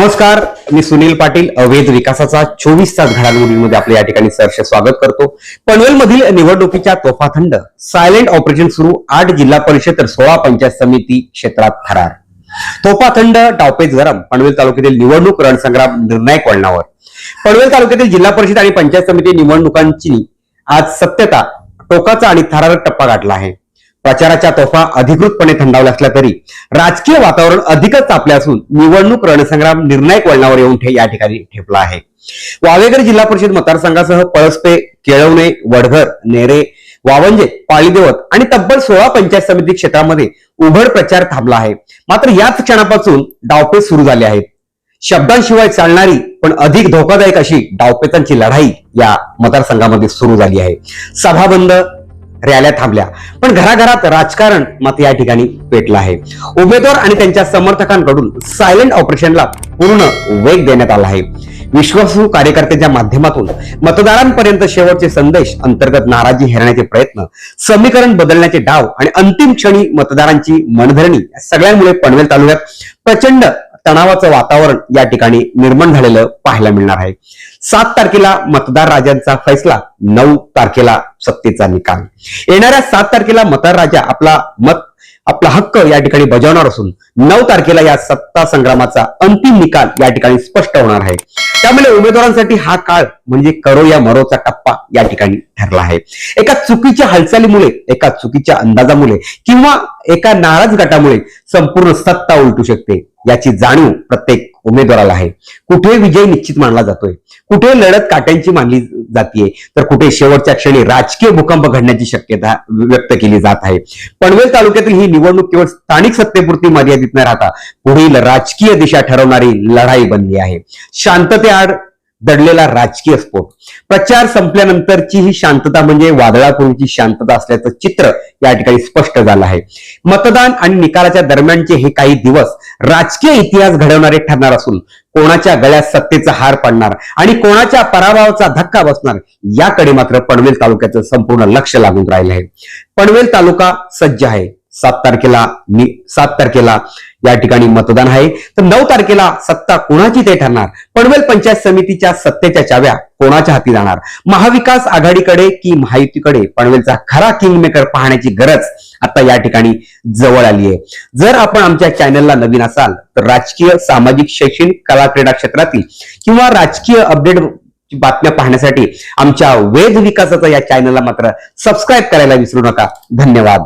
नमस्कार, मी सुनील पाटील. अवैध विकासाचा 24 तास घडामोडींमध्ये आपले या ठिकाणी सहर्ष स्वागत करतो. पनवेलमधील निवडणुकीच्या तोफा थंड, सायलेंट ऑपरेशन सुरू. 8 जिल्हा परिषद तर 16 पंचायत समिती क्षेत्रात थरार. तोफा थंड, डावपेच गरम. पनवेल तालुक्यातील निवडणूक रणसंग्राम निर्णायक वळणावर. पनवेल तालुक्यातील जिल्हा परिषद आणि पंचायत समिती निवडणुकांची आज सत्यता टोकाचा आणि थरारक टप्पा गाठला आहे. प्रचाराच्या तोफा अधिकृतपणे थंडावल्या असल्या तरी राजकीय वातावरण अधिकच तापले असून निवडणूक रणसंग्राम निर्णायक वळणावर येऊन या ठिकाणी ठेपला आहे. वावेघर जिल्हा परिषद मतदारसंघासह पळसपे, केळवणे, वडघर, नेरे, वावंजे, पाळीदेवत आणि तब्बल 16 पंचायत समिती क्षेत्रामध्ये उघड प्रचार थांबला आहे. मात्र याच क्षणापासून डावपेच सुरू झाले आहेत. शब्दांशिवाय चालणारी पण अधिक धोकादायक अशी डावपेचांची लढाई या मतदारसंघामध्ये सुरू झाली आहे. सभा बंद, रॅल्या थांबल्या, पण घराघरात राजकारण मात्र या ठिकाणी पेटलं आहे. उमेदवार आणि त्यांच्या समर्थकांकडून सायलेंट ऑपरेशनला पूर्ण वेग देण्यात आला आहे. विश्वासू कार्यकर्त्यांच्या माध्यमातून मतदारांपर्यंत शेवटचे संदेश, अंतर्गत नाराजी हेरण्याचे प्रयत्न, समीकरण बदलण्याचे डाव आणि अंतिम क्षणी मतदारांची मनधरणी या सगळ्यांमुळे पनवेल तालुक्यात प्रचंड तणावाचं वातावरण या ठिकाणी निर्माण झालेलं पाहायला मिळणार आहे. 7 तारखेला मतदार राजांचा फैसला, 9 तारखेला सत्तेचा निकाल. येणाऱ्या 7 तारखेला मतदार राजा आपला हक्क या ठिकाणी बजावणार असून 9 तारखेला या सत्ता संग्रामाचा अंतिम निकाल या ठिकाणी स्पष्ट होणार आहे. त्यामुळे उमेदवारांसाठी हा काळ म्हणजे करो या मरोचा टप्पा या ठिकाणी ठरला आहे. एका चुकीच्या हालचालीमुळे, एका चुकीच्या अंदाजामुळे किंवा एका नाराज गटामुळे संपूर्ण सत्ता उलटू शकते याची जाणीव प्रत्येक उमेदवाराला आहे. कुठे विजय निश्चित मानला जातोय, कुठे लढत काट्यांची मानली जातीये, तर कुठे शेवटच्या क्षणी राजकीय भूकंप घडण्याची शक्यता व्यक्त केली जात आहे. पनवेल तालुक्यातील ही निवडणूक केवळ स्थानिक सत्तेपुरती मर्यादित न राहता पुढील राजकीय दिशा ठरवणारी लढाई बनली आहे. शांततेआड दडलेला राजकीय स्फोट. प्रचार संपल्यानंतरची ही शांतता म्हणजे वादळापूर्वीची शांतता असल्याचं चित्र या ठिकाणी स्पष्ट झालं आहे. मतदान आणि निकालाच्या दरम्यानचे हे काही दिवस राजकीय इतिहास घडवणारे ठरणार असून कोणाच्या गळ्यात सत्तेचा हार पडणार आणि कोणाच्या पराभवाचा धक्का बसणार याकडे मात्र पनवेल तालुक्याचं संपूर्ण लक्ष लागून राहिलं आहे. पनवेल तालुका सज्ज आहे. 7 तारखेला या ठिकाणी मतदान आहे, तर 9 तारखेला सत्ता कोणाची ते ठरणार. पनवेल पंचायत समितीच्या सत्तेच्या चाव्या कोणाच्या हाती जाणार. महाविकास आघाडीकडे की महायुतीकडे पनवेलचा खरा किंगमेकर पाहण्याची गरज आता या ठिकाणी जवळ आली आहे. जर आपण आमच्या चॅनलला नवीन असाल तर राजकीय, सामाजिक, शैक्षणिक, कला, क्रीडा क्षेत्रातील किंवा राजकीय अपडेट बातम्या पाहण्यासाठी आमच्या वेध विकासाचा या चॅनलला मात्र सबस्क्राईब करायला विसरू नका. धन्यवाद.